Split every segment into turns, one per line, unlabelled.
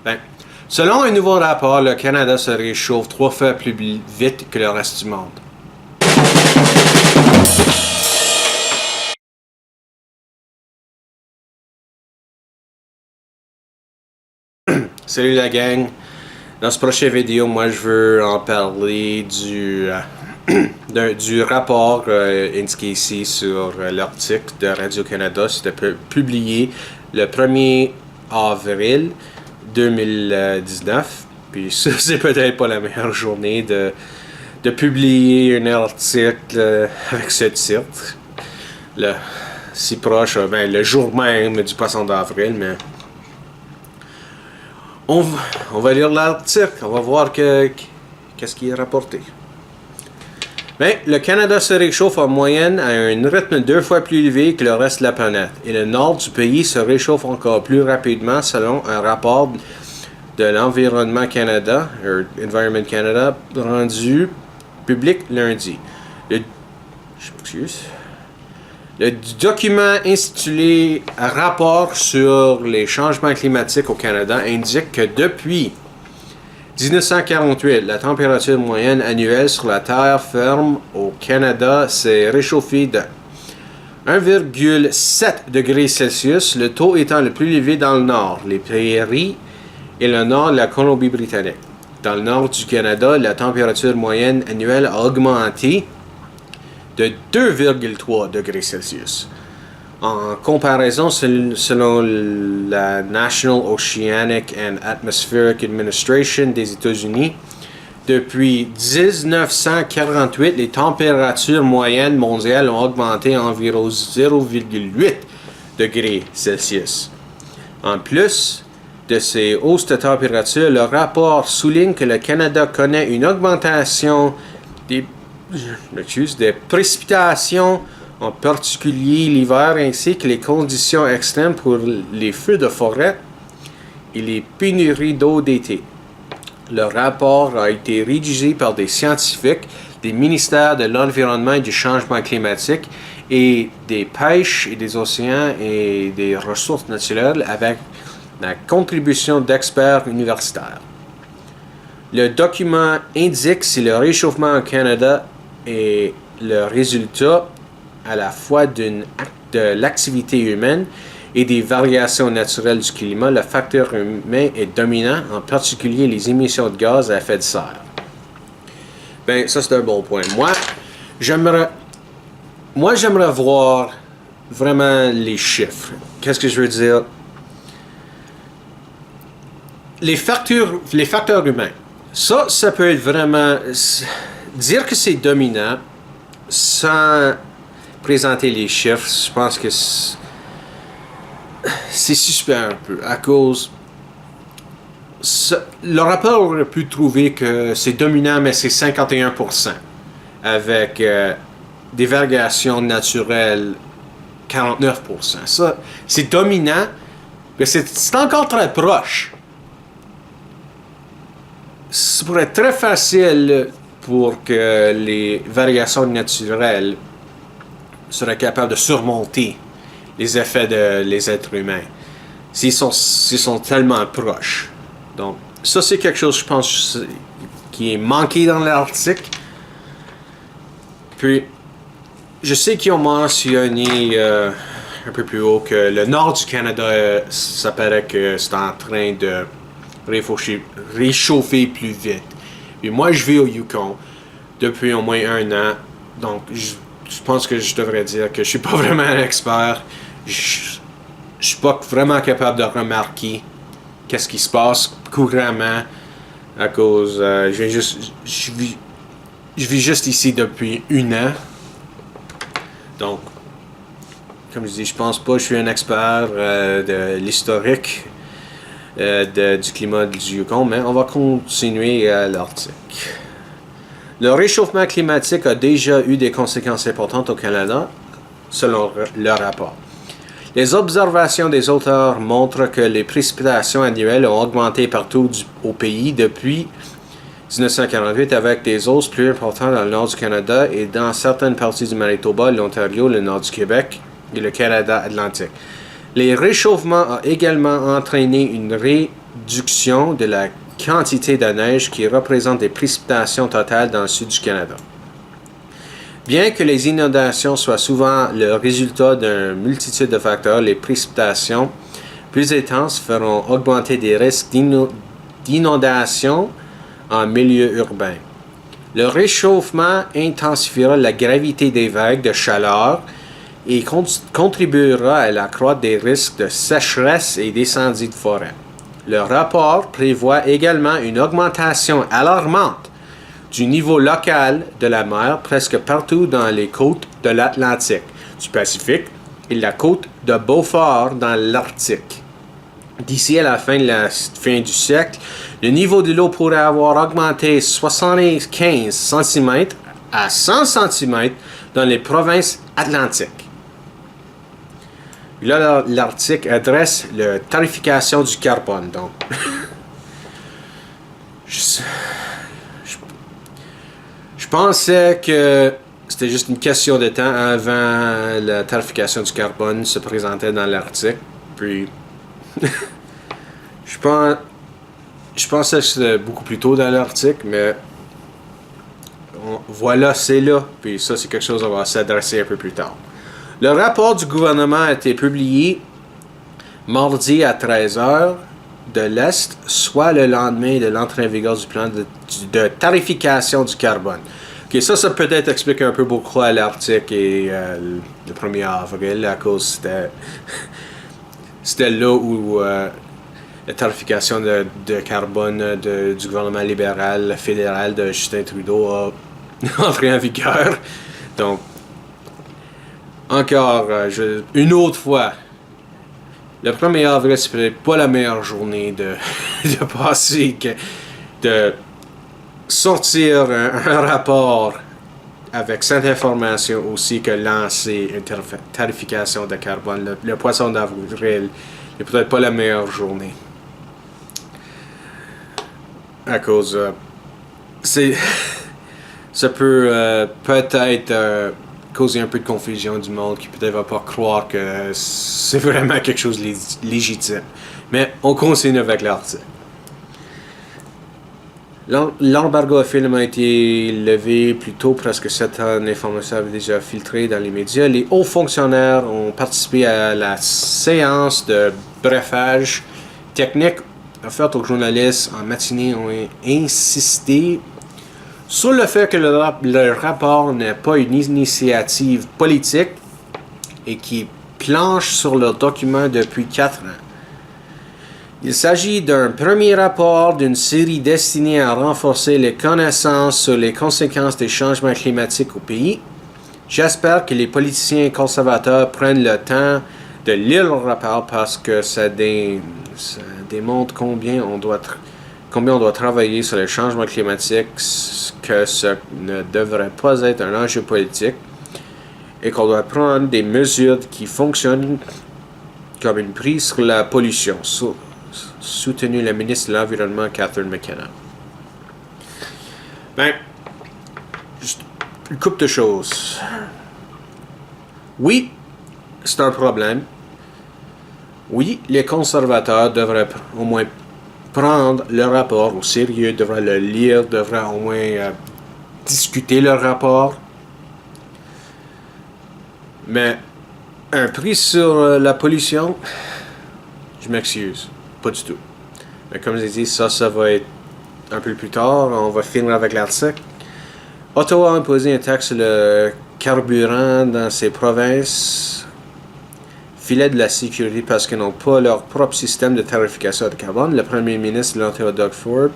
Ben, selon un nouveau rapport, le Canada se réchauffe 3 fois plus vite que le reste du monde. Salut la gang! Dans ce prochain vidéo, moi je veux en parler du rapport indiqué ici sur l'article de Radio-Canada. C'était publié le 1er avril 2019. Puis ça, c'est peut-être pas la meilleure journée de publier un article avec ce titre. Si proche, le jour même du poisson d'avril, mais on va lire l'article, on va voir qu'est-ce qui est rapporté. Le Canada se réchauffe en moyenne à un rythme 2 fois plus élevé que le reste de la planète, et le nord du pays se réchauffe encore plus rapidement selon un rapport de l'Environnement Canada, Environment Canada, rendu public lundi. Le document intitulé « Rapport sur les changements climatiques au Canada » indique que depuis 1948, la température moyenne annuelle sur la terre ferme au Canada s'est réchauffée de 1,7 degrés Celsius, le taux étant le plus élevé dans le nord, les prairies et le nord de la Colombie-Britannique. Dans le nord du Canada, la température moyenne annuelle a augmenté de 2,3 degrés Celsius. En comparaison, selon la National Oceanic and Atmospheric Administration des États-Unis, depuis 1948, les températures moyennes mondiales ont augmenté environ 0,8 degrés Celsius. En plus de ces hausses de température, le rapport souligne que le Canada connaît une augmentation des précipitations, en particulier l'hiver, ainsi que les conditions extrêmes pour les feux de forêt et les pénuries d'eau d'été. Le rapport a été rédigé par des scientifiques des ministères de l'Environnement et du Changement climatique et des Pêches et des Océans et des Ressources naturelles avec la contribution d'experts universitaires. Le document indique si le réchauffement au Canada est le résultat à la fois de l'activité humaine et des variations naturelles du climat. Le facteur humain est dominant, en particulier les émissions de gaz à effet de serre. Ça c'est un bon point. Moi, j'aimerais voir vraiment les chiffres. Qu'est-ce que je veux dire? Les facteurs humains. Ça peut être vraiment... Dire que c'est dominant sans présenter les chiffres, je pense que c'est suspect un peu, à cause... Le rapport aurait pu trouver que c'est dominant, mais c'est 51%, avec des variations naturelles 49%. Ça, c'est dominant, mais c'est encore très proche. Ça pourrait être très facile pour que les variations naturelles seraient capables de surmonter les effets des êtres humains s'ils sont tellement proches. Donc, ça c'est quelque chose, je pense, qui est manqué dans l'article. Puis, je sais qu'ils ont mentionné un peu plus haut que le nord du Canada, ça paraît que c'est en train de réchauffer plus vite. Et moi, je vis au Yukon depuis au moins 1 an, donc je pense que je devrais dire que je suis pas vraiment un expert. Je suis pas vraiment capable de remarquer qu'est-ce qui se passe couramment à cause je vis juste ici depuis 1 an. Donc, comme je dis, je pense pas que je suis un expert de l'historique du climat du Yukon, mais on va continuer l'article. Le réchauffement climatique a déjà eu des conséquences importantes au Canada, selon le rapport. Les observations des auteurs montrent que les précipitations annuelles ont augmenté partout au pays depuis 1948, avec des hausses plus importantes dans le nord du Canada et dans certaines parties du Manitoba, l'Ontario, le nord du Québec et le Canada atlantique. Les réchauffements ont également entraîné une réduction de la quantité de neige qui représente des précipitations totales dans le sud du Canada. Bien que les inondations soient souvent le résultat d'une multitude de facteurs, les précipitations plus intenses feront augmenter des risques d'inondation en milieu urbain. Le réchauffement intensifiera la gravité des vagues de chaleur et contribuera à l'accroître des risques de sécheresse et d'incendies de forêt. Le rapport prévoit également une augmentation alarmante du niveau local de la mer presque partout dans les côtes de l'Atlantique, du Pacifique et la côte de Beaufort dans l'Arctique. D'ici à la fin du siècle, le niveau de l'eau pourrait avoir augmenté 75 cm à 100 cm dans les provinces atlantiques. Là, l'Arctique adresse la tarification du carbone. Donc, je pensais que c'était juste une question de temps avant la tarification du carbone se présentait dans l'Arctique. Puis, je pensais que c'était beaucoup plus tôt dans l'Arctique, mais voilà, c'est là. Puis ça, c'est quelque chose qu'on va s'adresser un peu plus tard. Le rapport du gouvernement a été publié mardi à 13h de l'Est, soit le lendemain de l'entrée en vigueur du plan de tarification du carbone. Okay, ça peut-être explique un peu pourquoi l'Arctique et le 1er avril, à cause c'était là où la tarification de carbone du gouvernement libéral fédéral de Justin Trudeau a entré en vigueur. Donc, encore une autre fois, le 1er avril, c'est peut-être pas la meilleure journée de passer, de sortir un rapport avec cette information aussi que lancer une tarification de carbone. Le poisson d'avril n'est peut-être pas la meilleure journée. À cause... ça peut peut-être causer un peu de confusion du monde qui peut-être va pas croire que c'est vraiment quelque chose de légitime. Mais on continue avec l'article. L'embargo à film a été levé plus tôt, presque 7 ans. L'information avait déjà filtré dans les médias. Les hauts fonctionnaires ont participé à la séance de brefage technique offerte aux journalistes en matinée. Ont insisté sur le fait que le rapport n'est pas une initiative politique et qui planche sur le document depuis 4 ans. Il s'agit d'un premier rapport d'une série destinée à renforcer les connaissances sur les conséquences des changements climatiques au pays. J'espère que les politiciens conservateurs prennent le temps de lire le rapport parce que ça démontre combien on doit travailler sur les changements climatiques, que ce ne devrait pas être un enjeu politique et qu'on doit prendre des mesures qui fonctionnent comme une prise sur la pollution. Soutenu la ministre de l'Environnement, Catherine McKenna. Juste une couple de choses. Oui, c'est un problème. Oui, les conservateurs devraient au moins prendre le rapport au sérieux, devraient le lire, devraient au moins discuter le rapport. Mais un prix sur la pollution, je m'excuse. Pas du tout. Mais comme j'ai dit, ça va être un peu plus tard. On va finir avec l'article. Ottawa a imposé un taxe sur le carburant dans ses provinces. Filet de la sécurité parce qu'ils n'ont pas leur propre système de tarification de carbone. Le premier ministre de l'Ontario, Doug Ford,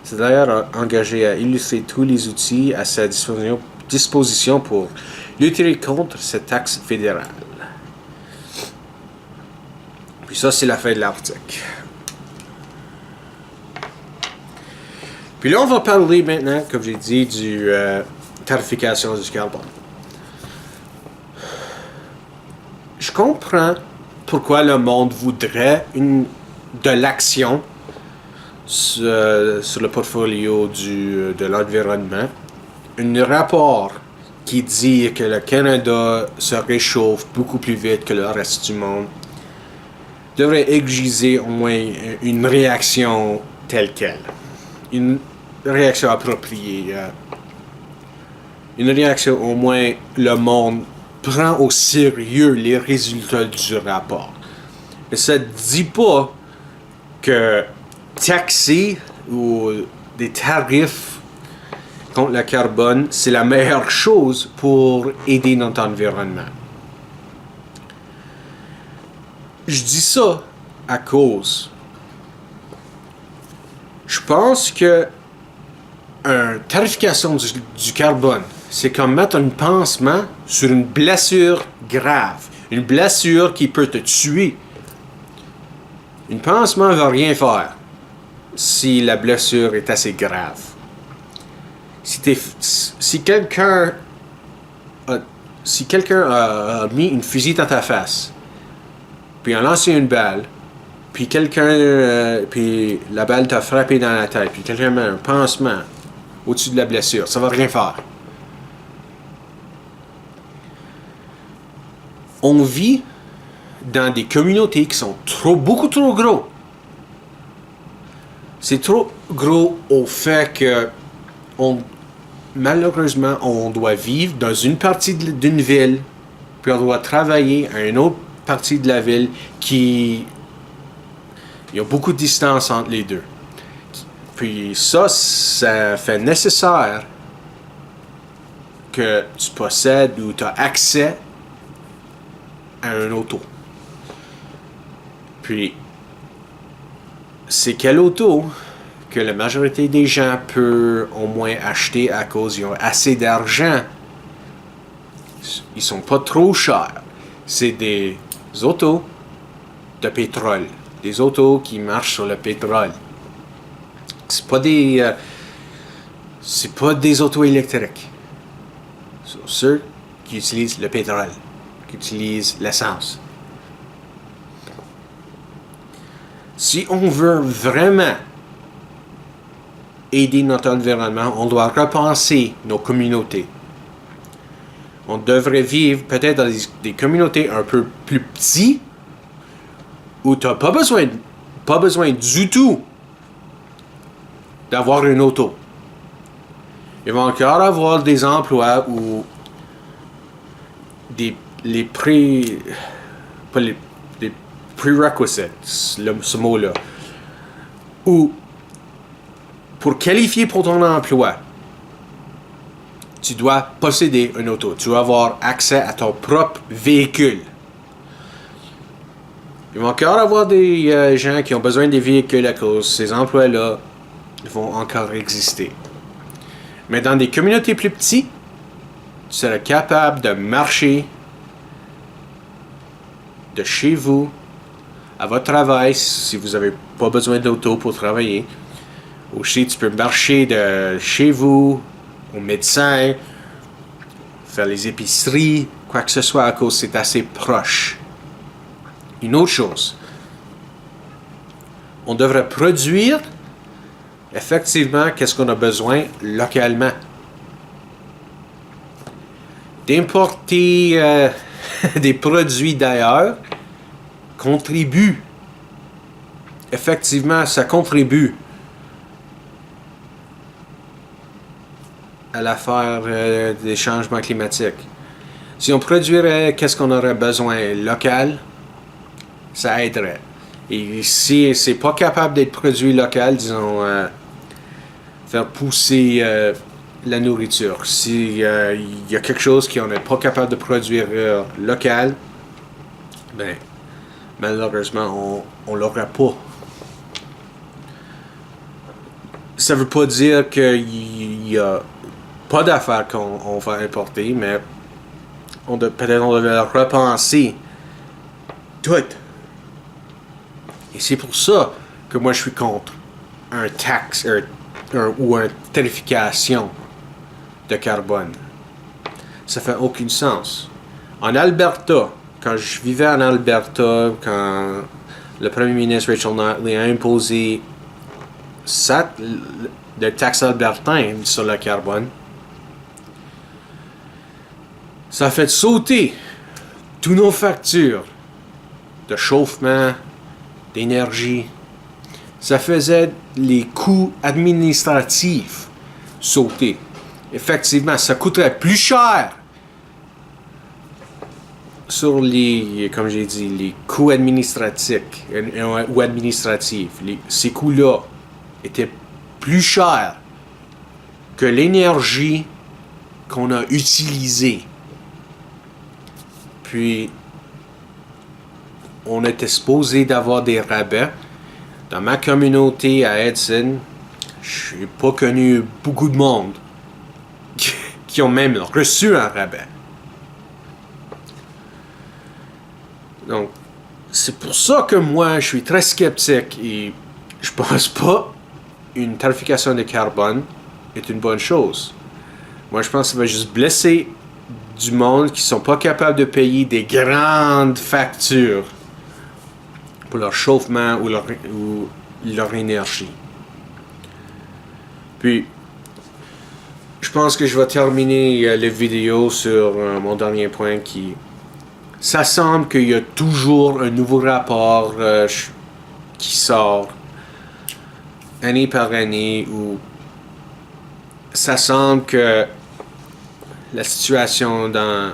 s'est d'ailleurs engagé à illustrer tous les outils à sa disposition pour lutter contre cette taxe fédérale. Puis ça, c'est la fin de l'article. Puis là, on va parler maintenant, comme j'ai dit, du tarification du carbone. Je comprends pourquoi le monde voudrait de l'action sur le portfolio de l'environnement. Un rapport qui dit que le Canada se réchauffe beaucoup plus vite que le reste du monde. devrait exiger au moins une réaction telle quelle. Une réaction appropriée. Une réaction au moins le monde prend au sérieux les résultats du rapport. Mais ça ne dit pas que taxer ou des tarifs contre le carbone, c'est la meilleure chose pour aider notre environnement. Je dis ça à cause. Je pense que une tarification du carbone, c'est comme mettre un pansement sur une blessure grave. Une blessure qui peut te tuer. Un pansement ne va rien faire si la blessure est assez grave. Si quelqu'un a mis une fusil dans ta face, puis a lancé une balle, puis puis la balle t'a frappé dans la tête, puis quelqu'un met un pansement au-dessus de la blessure, ça va rien faire. On vit dans des communautés qui sont beaucoup trop gros. C'est trop gros au fait que malheureusement, on doit vivre dans une partie d'une ville, puis on doit travailler à une autre partie de la ville il y a beaucoup de distance entre les deux. Puis ça fait nécessaire que tu possèdes ou tu as accès à un auto. Puis, c'est quel auto que la majorité des gens peuvent au moins acheter à cause qu'ils ont assez d'argent. Ils sont pas trop chers. C'est des autos de pétrole. Des autos qui marchent sur le pétrole. C'est pas des autos électriques. C'est ceux qui utilisent le pétrole, qui utilisent l'essence. Si on veut vraiment aider notre environnement, on doit repenser nos communautés. On devrait vivre peut-être dans des communautés un peu plus petites où tu n'as pas besoin du tout d'avoir une auto. Il va encore avoir des emplois où des prerequisites, ce mot-là, où pour qualifier pour ton emploi, tu dois posséder une auto. Tu dois avoir accès à ton propre véhicule. Il va encore avoir des gens qui ont besoin des véhicules à cause ces emplois-là vont encore exister. Mais dans des communautés plus petites, tu seras capable de marcher de chez vous à votre travail si vous n'avez pas besoin d'auto pour travailler. Aussi, tu peux marcher de chez vous au médecin, faire les épiceries, quoi que ce soit à cause c'est assez proche. Une autre chose, on devrait produire effectivement qu'est-ce qu'on a besoin localement. D'importer des produits d'ailleurs contribue. Effectivement, ça contribue à l'affaire des changements climatiques. Si on produirait qu'est-ce qu'on aurait besoin local, ça aiderait. Et si c'est pas capable d'être produit local, disons, faire pousser la nourriture. Si il y a quelque chose qu'on n'est pas capable de produire local, ben malheureusement on l'aura pas. Ça veut pas dire qu'il y a pas d'affaires qu'on va importer, mais peut-être on devrait repenser tout. Et c'est pour ça que moi je suis contre un taxe ou une tarification de carbone. Ça fait aucun sens. En Alberta, quand je vivais en Alberta, quand le premier ministre Rachel Notley a imposé le taxe albertain sur le carbone, ça a fait sauter toutes nos factures de chauffement, d'énergie. Ça faisait les coûts administratifs sauter. Effectivement, ça coûterait plus cher sur les, comme j'ai dit, les coûts administratifs ou administratifs. Ces coûts-là étaient plus chers que l'énergie qu'on a utilisée. Puis, on était supposé d'avoir des rabais. Dans ma communauté à Edson, je n'ai pas connu beaucoup de monde qui ont même reçu un rabais. Donc, c'est pour ça que moi, je suis très sceptique et je pense pas une tarification de carbone est une bonne chose. Moi, je pense que ça va juste blesser du monde qui sont pas capables de payer des grandes factures pour leur chauffement ou leur énergie. Puis, je pense que je vais terminer la vidéo sur mon dernier point qui... Ça semble qu'il y a toujours un nouveau rapport qui sort année par année où ça semble que la situation dans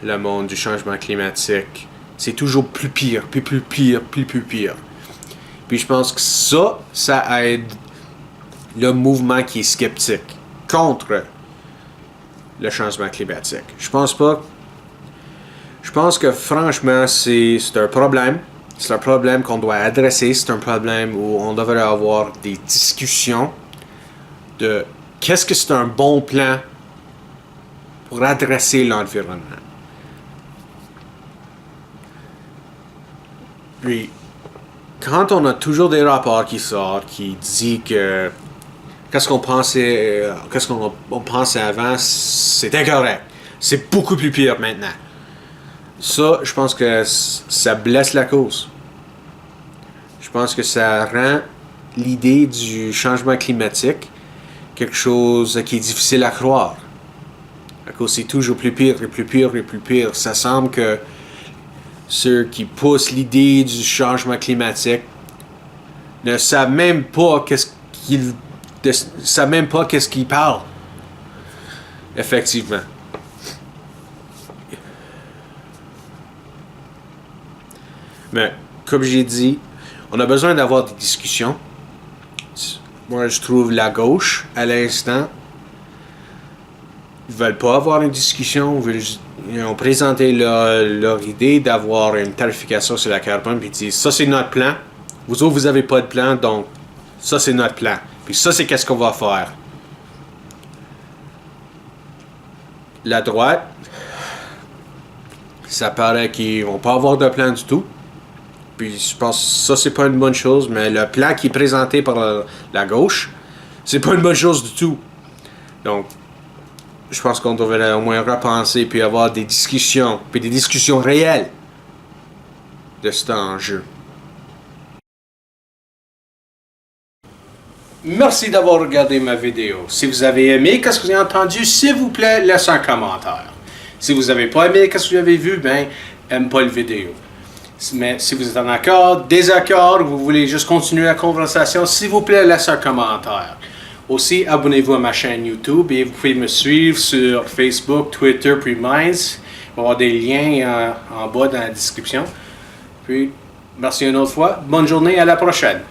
le monde du changement climatique, c'est toujours plus pire, plus pire. Puis je pense que ça aide le mouvement qui est sceptique contre le changement climatique. Je pense que franchement, c'est un problème. C'est un problème qu'on doit adresser. C'est un problème où on devrait avoir des discussions de qu'est-ce que c'est un bon plan pour adresser l'environnement. Puis, quand on a toujours des rapports qui sortent, qui disent que qu'est-ce qu'on pensait avant, c'est incorrect. C'est beaucoup plus pire maintenant. Ça, je pense que ça blesse la cause. Je pense que ça rend l'idée du changement climatique quelque chose qui est difficile à croire. À cause c'est toujours plus pire. Ça semble que ceux qui poussent l'idée du changement climatique ne savent même pas qu'est-ce qu'ils parlent. Effectivement. Mais, comme j'ai dit, on a besoin d'avoir des discussions. Moi, je trouve la gauche, à l'instant, ils veulent pas avoir une discussion. Ils ont présenté leur idée d'avoir une tarification sur la carbone, puis ils disent, ça c'est notre plan. Vous autres, vous avez pas de plan, donc ça c'est notre plan. Puis ça, c'est qu'est-ce qu'on va faire. La droite, ça paraît qu'ils vont pas avoir de plan du tout. Puis je pense que ça, c'est pas une bonne chose, mais le plan qui est présenté par la gauche, c'est pas une bonne chose du tout. Donc, je pense qu'on devrait au moins repenser puis avoir des discussions, puis des discussions réelles de cet enjeu. Merci d'avoir regardé ma vidéo. Si vous avez aimé ce que vous avez entendu, s'il vous plaît, laissez un commentaire. Si vous n'avez pas aimé ce que vous avez vu, aime pas la vidéo. Mais si vous êtes en accord, désaccord, ou vous voulez juste continuer la conversation, s'il vous plaît, laissez un commentaire. Aussi, abonnez-vous à ma chaîne YouTube et vous pouvez me suivre sur Facebook, Twitter, puis Minds. Il va y avoir des liens en bas dans la description. Puis, merci une autre fois. Bonne journée, à la prochaine.